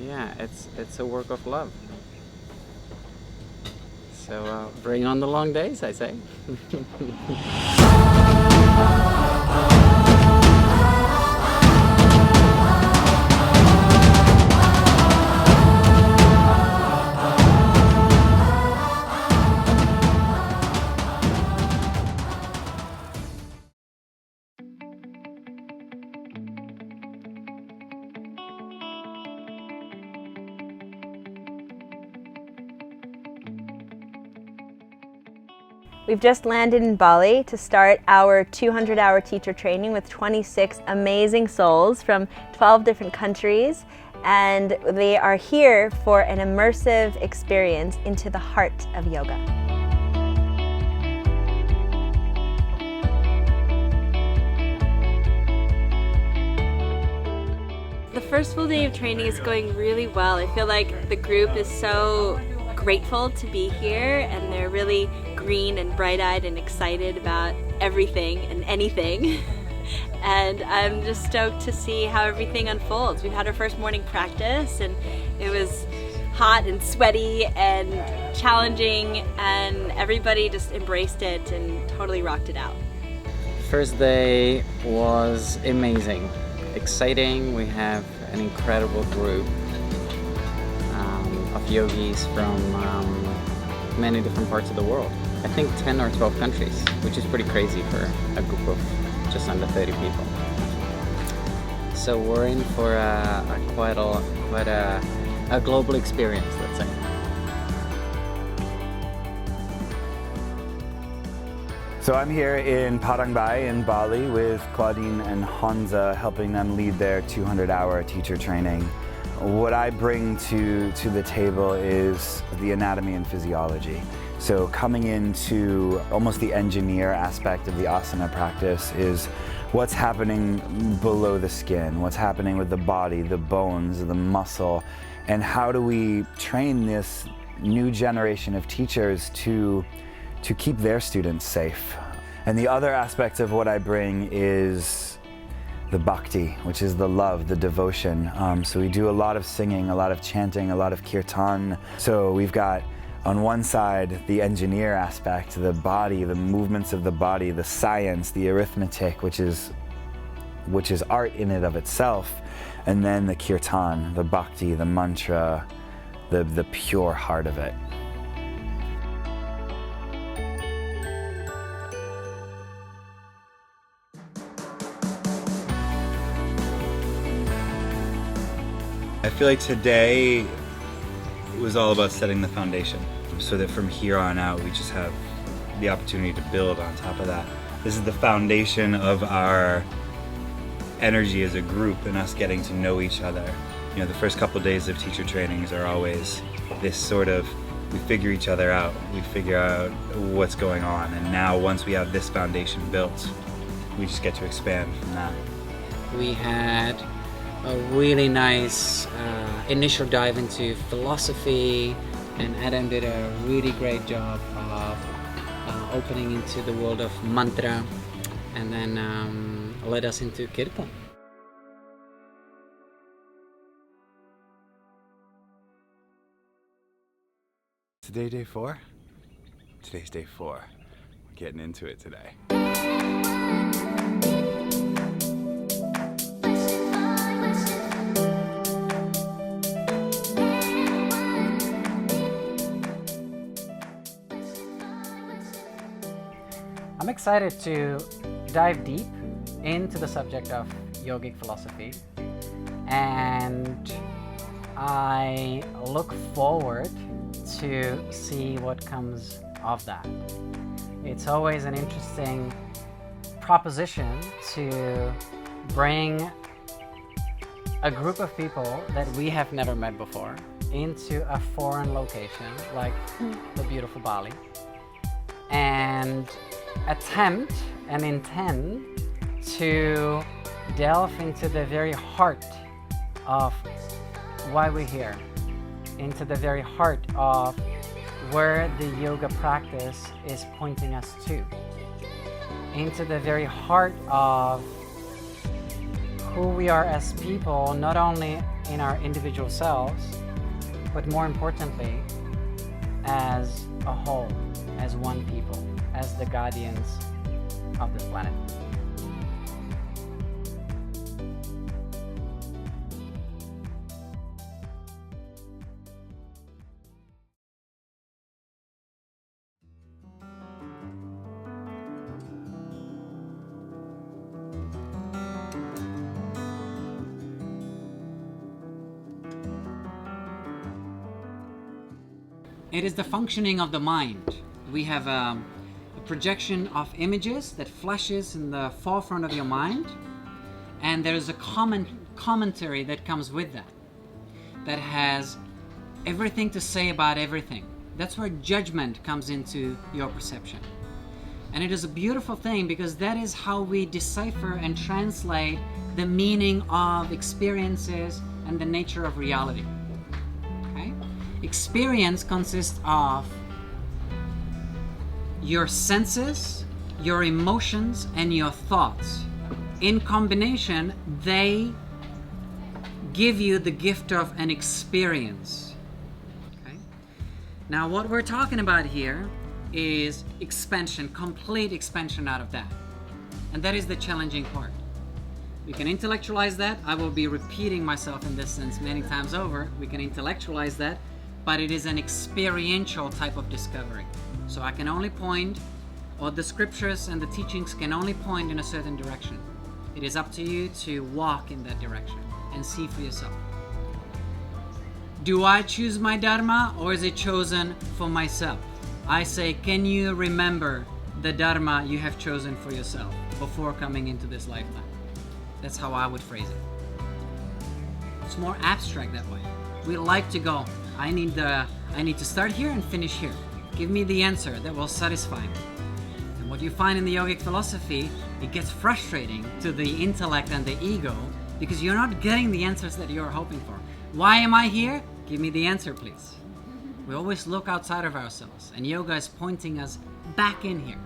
yeah, it's a work of love. So bring on the long days, I say. We've just landed in Bali to start our 200-hour teacher training with 26 amazing souls from 12 different countries, and they are here for an immersive experience into the heart of yoga. The first full day of training is going really well. I feel like the group is so grateful to be here, and they're really green and bright-eyed and excited about everything and anything. And I'm just stoked to see how everything unfolds. We've had our first morning practice, and it was hot and sweaty and challenging, and everybody just embraced it and totally rocked it out. First day was amazing, exciting. We have an incredible group of yogis from many different parts of the world. I think 10 or 12 countries, which is pretty crazy for a group of just under 30 people. So we're in for quite a global experience, let's say. So I'm here in Padang Bai in Bali with Claudine and Honza, helping them lead their 200-hour teacher training. What I bring to the table is the anatomy and physiology. So coming into almost the engineer aspect of the asana practice is what's happening below the skin, what's happening with the body, the bones, the muscle, and how do we train this new generation of teachers to keep their students safe. And the other aspect of what I bring is the bhakti, which is the love, the devotion. So we do a lot of singing, a lot of chanting, a lot of kirtan. So we've got on one side the engineer aspect, the body, the movements of the body, the science, the arithmetic, which is art in and of itself, and then the kirtan, the bhakti, the mantra, the pure heart of it. I feel like today was all about setting the foundation so that from here on out we just have the opportunity to build on top of that. This is the foundation of our energy as a group and us getting to know each other. You know, the first couple of days of teacher trainings are always this sort of, we figure each other out, we figure out what's going on, and now once we have this foundation built, we just get to expand from that. We had a really nice initial dive into philosophy, and Adam did a really great job of opening into the world of mantra, and then led us into kirtan. Today, day 4? Today's day 4. We're getting into it today. I'm excited to dive deep into the subject of yogic philosophy, and I look forward to see what comes of that. It's always an interesting proposition to bring a group of people that we have never met before into a foreign location like the beautiful Bali, and attempt and intend to delve into the very heart of why we're here, into the very heart of where the yoga practice is pointing us to, into the very heart of who we are as people, not only in our individual selves, but more importantly, as a whole, as one people, as the guardians of this planet. It is the functioning of the mind. We have a projection of images that flashes in the forefront of your mind, and there's a commentary that comes with that, that has everything to say about everything. That's where judgment comes into your perception. And it is a beautiful thing, because that is how we decipher and translate the meaning of experiences and the nature of reality. Okay? Experience consists of your senses, your emotions, and your thoughts. In combination, they give you the gift of an experience. Okay? Now, what we're talking about here is expansion, complete expansion out of that. And that is the challenging part. We can intellectualize that. I will be repeating myself in this sense many times over. We can intellectualize that, but it is an experiential type of discovery. So I can only point, or the scriptures and the teachings can only point in a certain direction. It is up to you to walk in that direction and see for yourself. Do I choose my Dharma, or is it chosen for myself? I say, can you remember the Dharma you have chosen for yourself before coming into this lifetime? That's how I would phrase it. It's more abstract that way. We like to go, I need to start here and finish here. Give me the answer that will satisfy me. And what you find in the yogic philosophy, it gets frustrating to the intellect and the ego, because you're not getting the answers that you're hoping for. Why am I here? Give me the answer, please. We always look outside of ourselves, and yoga is pointing us back in here.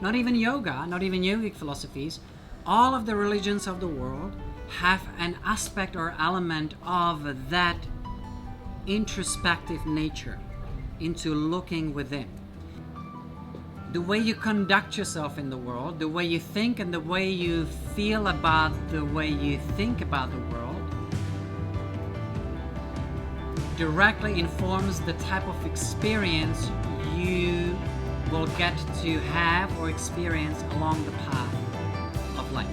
Not even yoga, not even yogic philosophies, all of the religions of the world have an aspect or element of that introspective nature, into looking within. The way you conduct yourself in the world, the way you think, and the way you feel about the way you think about the world directly informs the type of experience you will get to have or experience along the path of life.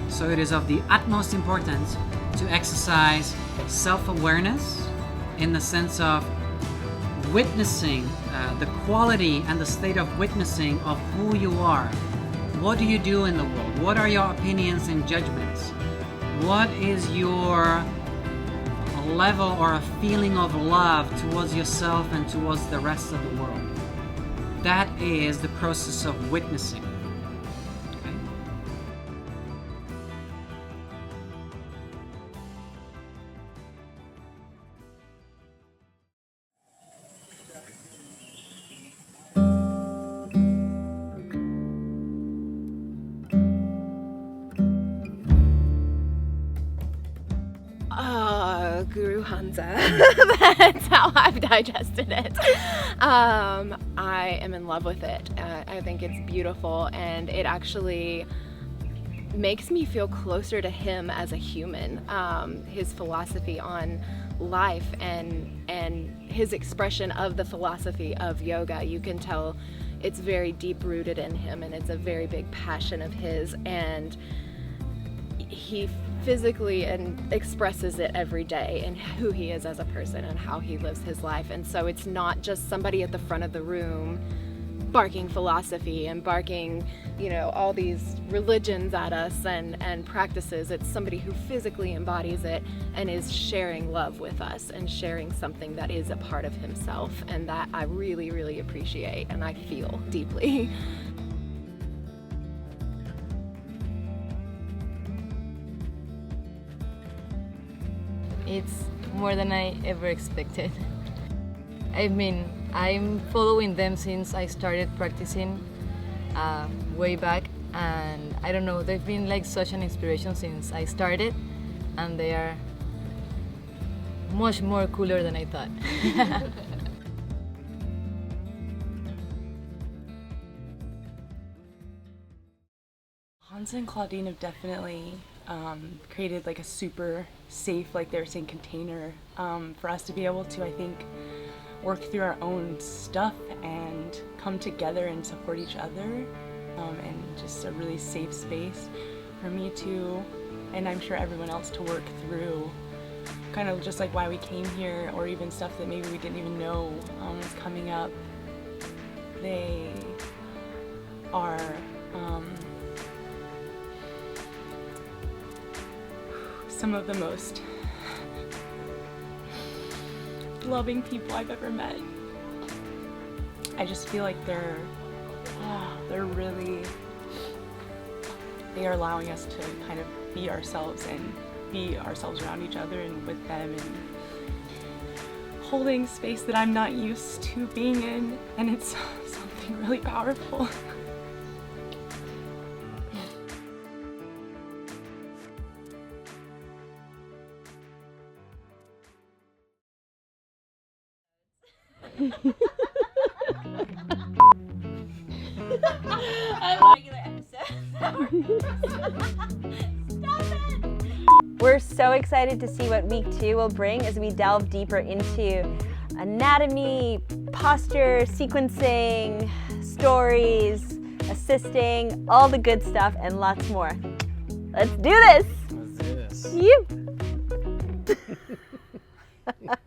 So it is of the utmost importance to exercise self-awareness in the sense of witnessing the quality and the state of witnessing of who you are. What do you do in the world? What are your opinions and judgments? What is your level or a feeling of love towards yourself and towards the rest of the world? That is the process of witnessing. Okay? Guru Honza. That's how I've digested it. I am in love with it. I think it's beautiful, and it actually makes me feel closer to him as a human. His philosophy on life and his expression of the philosophy of yoga, you can tell it's very deep rooted in him, and it's a very big passion of his, and he physically and expresses it every day in who he is as a person and how he lives his life. And so it's not just somebody at the front of the room barking philosophy and barking, you know, all these religions at us and practices. It's somebody who physically embodies it and is sharing love with us and sharing something that is a part of himself, and that I really, really appreciate and I feel deeply. It's more than I ever expected. I mean, I'm following them since I started practicing way back, and I don't know, they've been like such an inspiration since I started, and they are much more cooler than I thought. Honza and Claudine have definitely created like a super safe, like they were saying, container for us to be able to, I think, work through our own stuff and come together and support each other, and just a really safe space for me to, and I'm sure everyone else, to work through kind of just like why we came here, or even stuff that maybe we didn't even know was coming up. They are some of the most loving people I've ever met. I just feel like they're really, they are allowing us to kind of be ourselves and be ourselves around each other and with them, and holding space that I'm not used to being in, and it's something really powerful. We're so excited to see what week 2 will bring as we delve deeper into anatomy, posture, sequencing, stories, assisting, all the good stuff, and lots more. Let's do this! Let's do this. Yep.